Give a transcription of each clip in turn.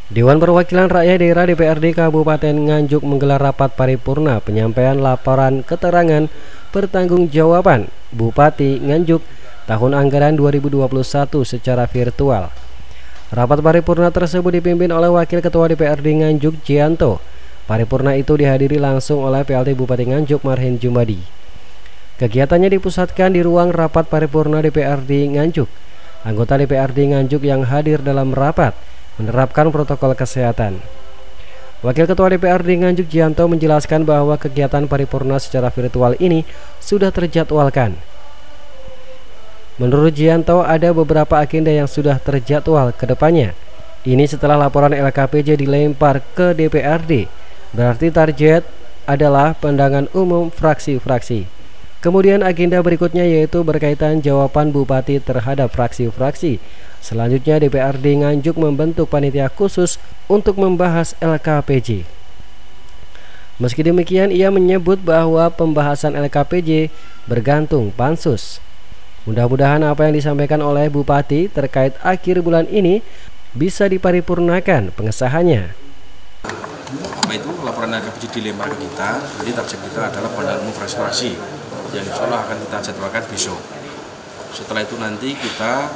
Dewan Perwakilan Rakyat Daerah DPRD Kabupaten Nganjuk menggelar rapat paripurna penyampaian laporan keterangan pertanggungjawaban Bupati Nganjuk tahun anggaran 2021 secara virtual. Rapat paripurna tersebut dipimpin oleh Wakil Ketua DPRD Nganjuk Jianto. Paripurna itu dihadiri langsung oleh PLT Bupati Nganjuk Marhen Jumadi. Kegiatannya dipusatkan di ruang rapat paripurna DPRD Nganjuk. Anggota DPRD Nganjuk yang hadir dalam rapat menerapkan protokol kesehatan. Wakil Ketua DPRD Nganjuk Jianto menjelaskan bahwa kegiatan paripurna secara virtual ini sudah terjadwalkan. Menurut Jianto, ada beberapa agenda yang sudah terjadwal ke depannya. Ini setelah laporan LKPJ dilempar ke DPRD, berarti target adalah pandangan umum fraksi-fraksi. Kemudian agenda berikutnya yaitu berkaitan jawaban Bupati terhadap fraksi-fraksi. Selanjutnya DPRD Nganjuk membentuk panitia khusus untuk membahas LKPJ. Meski demikian, ia menyebut bahwa pembahasan LKPJ bergantung pansus. Mudah-mudahan apa yang disampaikan oleh Bupati terkait akhir bulan ini bisa diparipurnakan pengesahannya. Apa itu laporan LKPJ dilempar ke kita, jadi target kita adalah pandangan umum fraksi-fraksi yang insya Allah akan kita jadwalkan besok. Setelah itu nanti kita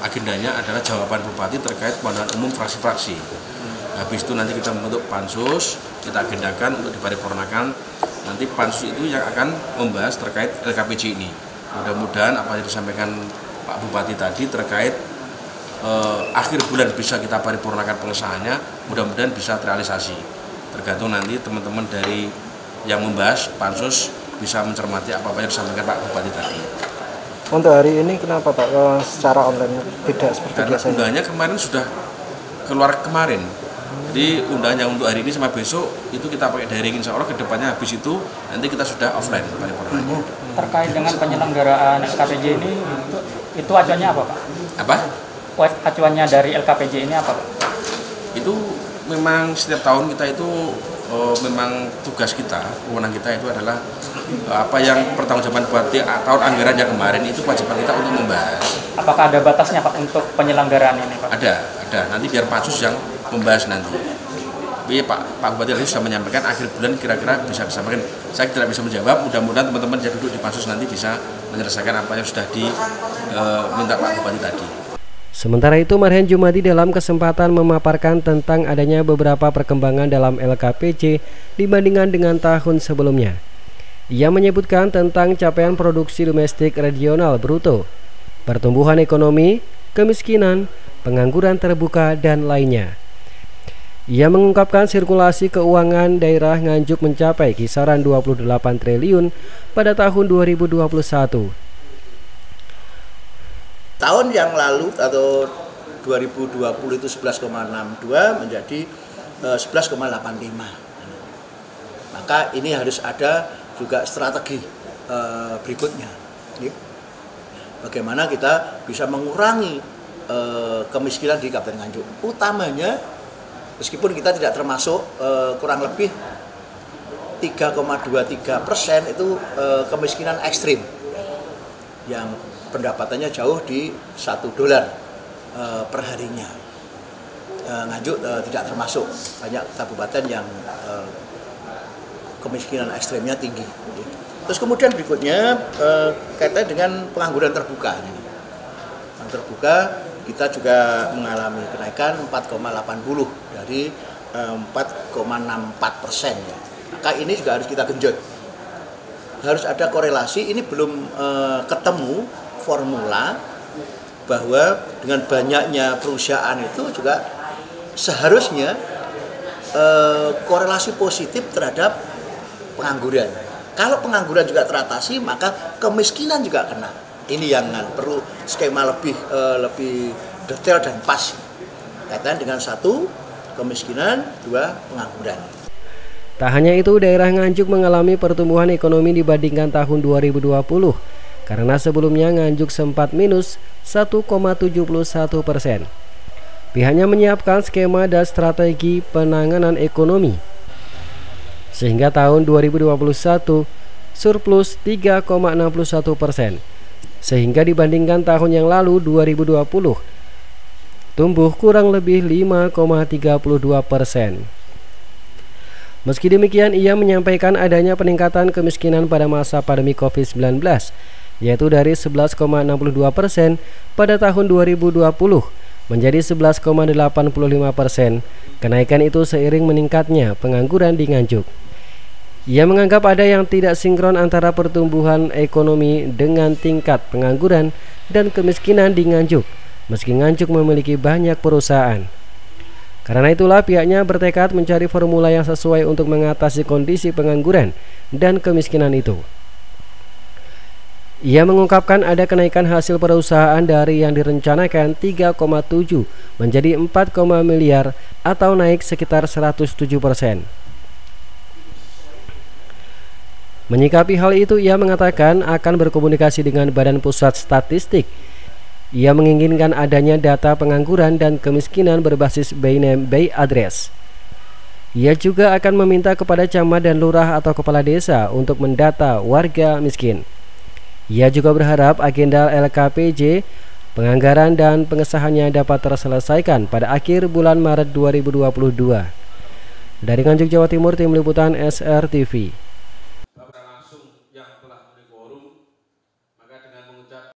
agendanya adalah jawaban Bupati terkait pandangan umum fraksi-fraksi. Habis itu nanti kita membentuk pansus, kita agendakan untuk diparipurnakan. Nanti pansus itu yang akan membahas terkait LKPJ ini. Mudah-mudahan apa yang disampaikan Pak Bupati tadi terkait akhir bulan bisa kita paripurnakan pengesahannya, mudah-mudahan bisa terrealisasi. Tergantung nanti teman-teman dari yang membahas pansus bisa mencermati apa-apa yang disampaikan Pak Bupati tadi. Untuk hari ini kenapa Pak secara online tidak seperti karena biasanya? Undangannya kemarin sudah keluar kemarin. Jadi undangannya untuk hari ini sama besok itu kita pakai daring, insya Allah kedepannya habis itu nanti kita sudah offline paripurnanya. Terkait dengan penyelenggaraan LKPJ ini itu acuannya apa Pak? Apa? Acuannya dari LKPJ ini apa Pak? Itu memang setiap tahun kita itu memang tugas kita, wewenang kita itu adalah apa yang pertanggungjawaban Bupati tahun anggaran yang kemarin itu kewajiban kita untuk membahas. Apakah ada batasnya Pak untuk penyelenggaraan ini Pak? Ada. Nanti biar pansus yang membahas nanti. Tapi Pak Bupati tadi sudah menyampaikan akhir bulan kira-kira bisa disampaikan. Saya tidak bisa menjawab. Mudah-mudahan teman-teman yang duduk di pansus nanti bisa menyelesaikan apa yang sudah diminta Pak Bupati tadi. Sementara itu, Marhen Jumadi dalam kesempatan memaparkan tentang adanya beberapa perkembangan dalam LKPJ dibandingkan dengan tahun sebelumnya. Ia menyebutkan tentang capaian produksi domestik regional bruto, pertumbuhan ekonomi, kemiskinan, pengangguran terbuka, dan lainnya. Ia mengungkapkan sirkulasi keuangan daerah Nganjuk mencapai kisaran 28 triliun pada tahun 2021. Tahun yang lalu atau 2020 itu 11,62 menjadi 11,85. Maka ini harus ada juga strategi berikutnya. Bagaimana kita bisa mengurangi kemiskinan di Kabupaten Nganjuk. Utamanya meskipun kita tidak termasuk kurang lebih 3,23% itu kemiskinan ekstrim yang pendapatannya jauh di $1 per harinya. Nganjuk tidak termasuk, banyak kabupaten yang kemiskinan ekstrimnya tinggi. Terus kemudian berikutnya kaitannya dengan pengangguran terbuka. Pengangguran terbuka kita juga mengalami kenaikan 4,80 dari 4,64%. Maka ini juga harus kita genjot. Harus ada korelasi, ini belum ketemu formula bahwa dengan banyaknya perusahaan itu juga seharusnya korelasi positif terhadap pengangguran. Kalau pengangguran juga teratasi, maka kemiskinan juga kena. Ini yang perlu skema lebih detail dan pas. Kaitan dengan 1, kemiskinan, 2, pengangguran. Tak hanya itu, daerah Nganjuk mengalami pertumbuhan ekonomi dibandingkan tahun 2020. Karena sebelumnya Nganjuk sempat minus 1,71%. Pihaknya menyiapkan skema dan strategi penanganan ekonomi. Sehingga tahun 2021 surplus 3,61%. Sehingga dibandingkan tahun yang lalu 2020, tumbuh kurang lebih 5,32%. Meski demikian, ia menyampaikan adanya peningkatan kemiskinan pada masa pandemi COVID-19, yaitu dari 11,62% pada tahun 2020 menjadi 11,85%. Kenaikan itu seiring meningkatnya pengangguran di Nganjuk. Ia menganggap ada yang tidak sinkron antara pertumbuhan ekonomi dengan tingkat pengangguran dan kemiskinan di Nganjuk, meski Nganjuk memiliki banyak perusahaan. Karena itulah pihaknya bertekad mencari formula yang sesuai untuk mengatasi kondisi pengangguran dan kemiskinan itu. Ia mengungkapkan ada kenaikan hasil perusahaan dari yang direncanakan 3,7 menjadi 4, miliar atau naik sekitar 107%. Menyikapi hal itu, ia mengatakan akan berkomunikasi dengan Badan Pusat Statistik. Ia menginginkan adanya data pengangguran dan kemiskinan berbasis by name by address. Ia juga akan meminta kepada camat dan lurah atau kepala desa untuk mendata warga miskin. Ia juga berharap agenda LKPJ, penganggaran dan pengesahannya dapat terselesaikan pada akhir bulan Maret 2022. Dari Nganjuk, Jawa Timur, Tim Liputan SRTV.